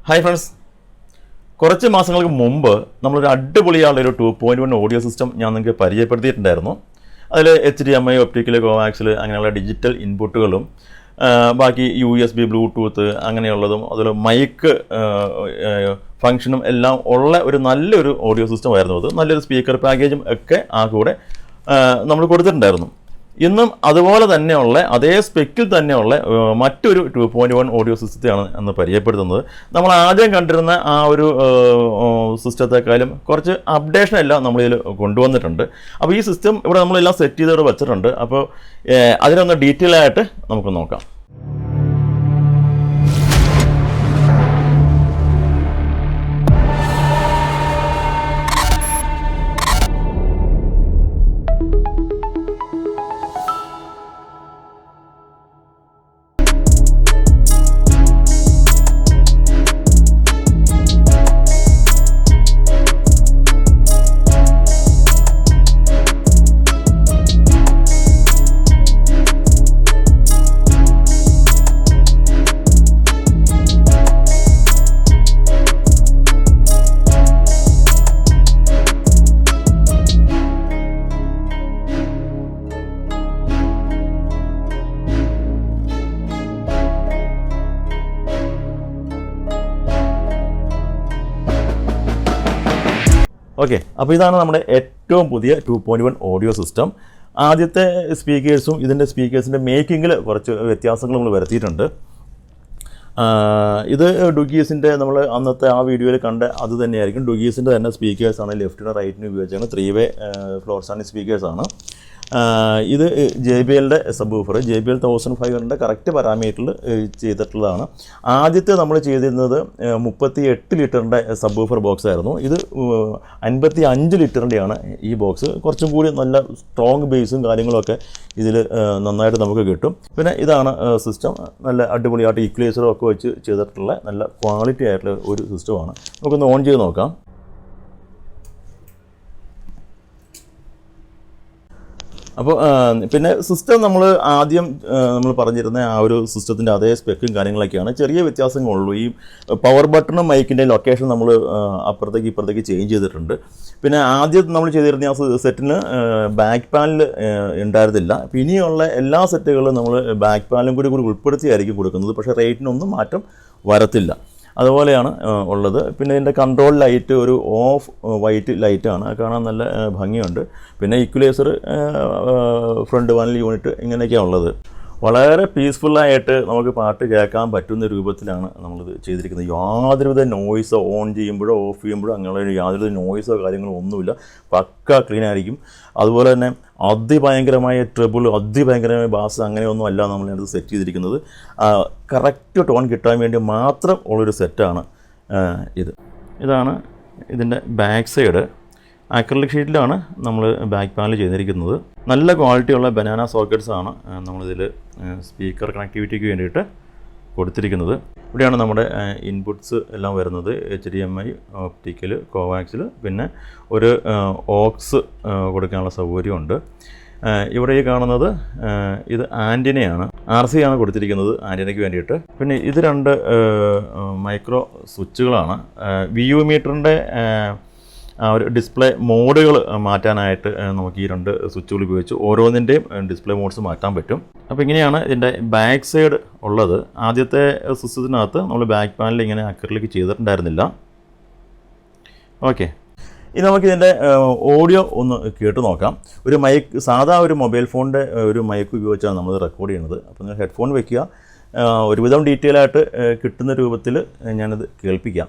Hi friends, കുറച്ച് മാസങ്ങൾക്ക് മുമ്പ് നമ്മളൊരു അടിപൊളിയായുള്ള ഒരു 2.1 ഓഡിയോ സിസ്റ്റം ഞാൻ നിങ്ങൾക്ക് പരിചയപ്പെടുത്തിയിട്ടുണ്ടായിരുന്നു. അതിൽ HDMI, ഒപ്റ്റിക്കൽ, കോവാക്സിൽ അങ്ങനെയുള്ള ഡിജിറ്റൽ ഇൻപുട്ടുകളും ബാക്കി USB, ബ്ലൂടൂത്ത് അങ്ങനെയുള്ളതും അതുപോലെ മൈക്ക് ഫങ്ഷനും എല്ലാം ഉള്ള ഒരു നല്ലൊരു ഓഡിയോ സിസ്റ്റം ആയിരുന്നു. അത് നല്ലൊരു സ്പീക്കർ പാക്കേജും ഒക്കെ ആ കൂടെ നമ്മൾ കൊടുത്തിട്ടുണ്ടായിരുന്നു. ഇന്നും അതുപോലെ തന്നെയുള്ള അതേ സ്പെക്കിൽ തന്നെയുള്ള മറ്റൊരു 2.1 ഓഡിയോ സിസ്റ്റത്തെയാണ് അന്ന് പരിചയപ്പെടുത്തുന്നത്. നമ്മൾ ആദ്യം കണ്ടിരുന്ന ആ ഒരു സിസ്റ്റത്തെക്കാളും കുറച്ച് അപ്ഡേഷൻ എല്ലാം നമ്മളിതിൽ കൊണ്ടുവന്നിട്ടുണ്ട്. അപ്പോൾ ഈ സിസ്റ്റം ഇവിടെ നമ്മളെല്ലാം സെറ്റ് ചെയ്തവിടെ വെച്ചിട്ടുണ്ട്. അപ്പോൾ അതിനൊന്ന് ഡീറ്റെയിൽ ആയിട്ട് നമുക്ക് നോക്കാം. ഓക്കെ, അപ്പോൾ ഇതാണ് നമ്മുടെ ഏറ്റവും പുതിയ 2.1 ഓഡിയോ സിസ്റ്റം. ആദ്യത്തെ സ്പീക്കേഴ്സും ഇതിൻ്റെ സ്പീക്കേഴ്സിൻ്റെ മേക്കിങ്ങിൽ കുറച്ച് വ്യത്യാസങ്ങൾ നമ്മൾ വരുത്തിയിട്ടുണ്ട്. ഇത് ഡുഗീസിൻ്റെ നമ്മൾ അന്നത്തെ ആ വീഡിയോയിൽ കണ്ട അത് തന്നെയായിരിക്കും. ഡുഗീസിൻ്റെ തന്നെ സ്പീക്കേഴ്സാണ്. ലെഫ്റ്റിനും റൈറ്റിനും ഉപയോഗിച്ചാണ് 3-way ഫ്ലോർ സ്റ്റാൻഡിംഗ് സ്പീക്കേഴ്സാണ്. ഇത് JBLയുടെ സബ് വൂഫർ, JBL 1500 കറക്റ്റ് പാരാമീറ്ററിൽ ചെയ്തിട്ടുള്ളതാണ്. ആദ്യത്തെ നമ്മൾ ചെയ്തിരുന്നത് 38 ലിറ്ററിൻ്റെ സബ് വൂഫർ ബോക്സ് ആയിരുന്നു. ഇത് 55 ലിറ്ററിൻ്റെയാണ് ഈ ബോക്സ്. കുറച്ചും കൂടി നല്ല സ്ട്രോങ് ബേസും കാര്യങ്ങളൊക്കെ ഇതിൽ നന്നായിട്ട് നമുക്ക് കിട്ടും. പിന്നെ ഇതാണ് സിസ്റ്റം. നല്ല അടിപൊളിയായിട്ട് ഈക്വലൈസറും ഒക്കെ വെച്ച് ചെയ്തിട്ടുള്ള നല്ല ക്വാളിറ്റി ആയിട്ടുള്ള ഒരു സിസ്റ്റമാണ്. നമുക്കൊന്ന് ഓൺ ചെയ്ത് നോക്കാം. അപ്പോൾ പിന്നെ സിസ്റ്റം നമ്മൾ ആദ്യം നമ്മൾ പറഞ്ഞിരുന്ന ആ ഒരു സിസ്റ്റത്തിൻ്റെ അതേ സ്പെക്കും കാര്യങ്ങളൊക്കെയാണ്. ചെറിയ വ്യത്യാസങ്ങളുള്ളൂ. ഈ പവർ ബട്ടണും മൈക്കിൻ്റെ ലൊക്കേഷൻ നമ്മൾ അപ്പുറത്തേക്ക് ഇപ്പുറത്തേക്ക് ചേഞ്ച് ചെയ്തിട്ടുണ്ട്. പിന്നെ ആദ്യം നമ്മൾ ചെയ്തിരുന്ന ആ സെറ്റിന് ബാക്ക് പാനൽ ഉണ്ടായിരുന്നില്ല. അപ്പോൾ ഇനിയുള്ള എല്ലാ സെറ്റുകളും നമ്മൾ ബാക്ക് പാനലും കൂടി ഉൾപ്പെടുത്തിയായിരിക്കും കൊടുക്കുന്നത്. പക്ഷേ റേറ്റിനൊന്നും മാറ്റം വരത്തില്ല. അതുപോലെയാണ് ഉള്ളത്. പിന്നെ ഇതിൻ്റെ കൺട്രോൾ ലൈറ്റ് ഒരു ഓഫ് വൈറ്റ് ലൈറ്റാണ്. കാണാൻ നല്ല ഭംഗിയുണ്ട്. പിന്നെ ഈക്വലൈസർ, ഫ്രണ്ട് പാനൽ യൂണിറ്റ് ഇങ്ങനെയൊക്കെയാണ് ഉള്ളത്. വളരെ പീസ്ഫുള്ളായിട്ട് നമുക്ക് പാട്ട് കേൾക്കാൻ പറ്റുന്ന രൂപത്തിലാണ് നമ്മളിത് ചെയ്തിരിക്കുന്നത്. യാതൊരുവിധ നോയ്സോ ഓൺ ചെയ്യുമ്പോഴോ ഓഫ് ചെയ്യുമ്പോഴോ അങ്ങനെയുള്ള യാതൊരുവിധ നോയ്സോ കാര്യങ്ങളോ ഒന്നുമില്ല. പക്ക ക്ലീൻ ആയിരിക്കും. അതുപോലെ തന്നെ അതിഭയങ്കരമായ ട്രിബിൾ, അതിഭയങ്കരമായ ബാസ് അങ്ങനെയൊന്നും അല്ല നമ്മളത് സെറ്റ് ചെയ്തിരിക്കുന്നത്. കറക്റ്റ് ടോൺ കിട്ടാൻ വേണ്ടി മാത്രം ഉള്ളൊരു സെറ്റാണ് ഇത്. ഇതാണ് ഇതിൻ്റെ ബാക്ക് സൈഡ്. അക്രിലിക് ഷീറ്റിലാണ് നമ്മൾ ബാക്ക് പാനൽ ചെയ്തിരിക്കുന്നത്. നല്ല ക്വാളിറ്റിയുള്ള ബനാന സോക്കറ്റ്സാണ് നമ്മളിതിൽ സ്പീക്കർ കണക്ടിവിറ്റിക്ക് വേണ്ടിയിട്ട് കൊടുത്തിരിക്കുന്നത്. ഇവിടെയാണ് നമ്മുടെ ഇൻപുട്ട്സ് എല്ലാം വരുന്നത്. HDMI, ഒപ്റ്റിക്കൽ, കോവാക്സിൽ, പിന്നെ ഒരു ഓക്സ് കൊടുക്കാനുള്ള സൗകര്യമുണ്ട്. ഇവിടെ ഈ കാണുന്നത് ഇത് ആൻറ്റിനയാണ്. RC ആണ് കൊടുത്തിരിക്കുന്നത് ആൻറ്റിനയ്ക്ക് വേണ്ടിയിട്ട്. പിന്നെ ഇത് 2 മൈക്രോ സ്വിച്ചുകളാണ്. VU മീറ്ററിൻ്റെ ഒരു ഡിസ്പ്ലേ മോഡുകൾ മാറ്റാനായിട്ട് നമുക്ക് ഈ 2 സ്വിച്ചുകൾ ഉപയോഗിച്ച് ഓരോന്നിൻ്റെയും ഡിസ്പ്ലേ മോഡ്സ് മാറ്റാൻ പറ്റും. അപ്പോൾ ഇങ്ങനെയാണ് ഇതിൻ്റെ ബാക്ക് സൈഡ് ഉള്ളത്. ആദ്യത്തെ സിസ്റ്റത്തിനകത്ത് നമ്മൾ ബാക്ക് പാനൽ ഇങ്ങനെ അക്രിലിക് ചെയ്തിട്ടുണ്ടായിരുന്നില്ല. ഓക്കെ, ഇനി നമുക്കിതിൻ്റെ ഓഡിയോ ഒന്ന് കേട്ട് നോക്കാം. ഒരു മൈക്ക്, സാധാ ഒരു മൊബൈൽ ഫോണിൻ്റെ ഒരു മൈക്ക് ഉപയോഗിച്ചാണ് നമ്മൾ റെക്കോർഡ് ചെയ്യുന്നത്. അപ്പോൾ നിങ്ങൾ ഹെഡ്ഫോൺ വയ്ക്കുക. ഒരുവിധം ഡീറ്റെയിൽ ആയിട്ട് കിട്ടുന്ന രൂപത്തിൽ ഞാനിത് കേൾപ്പിക്കാം.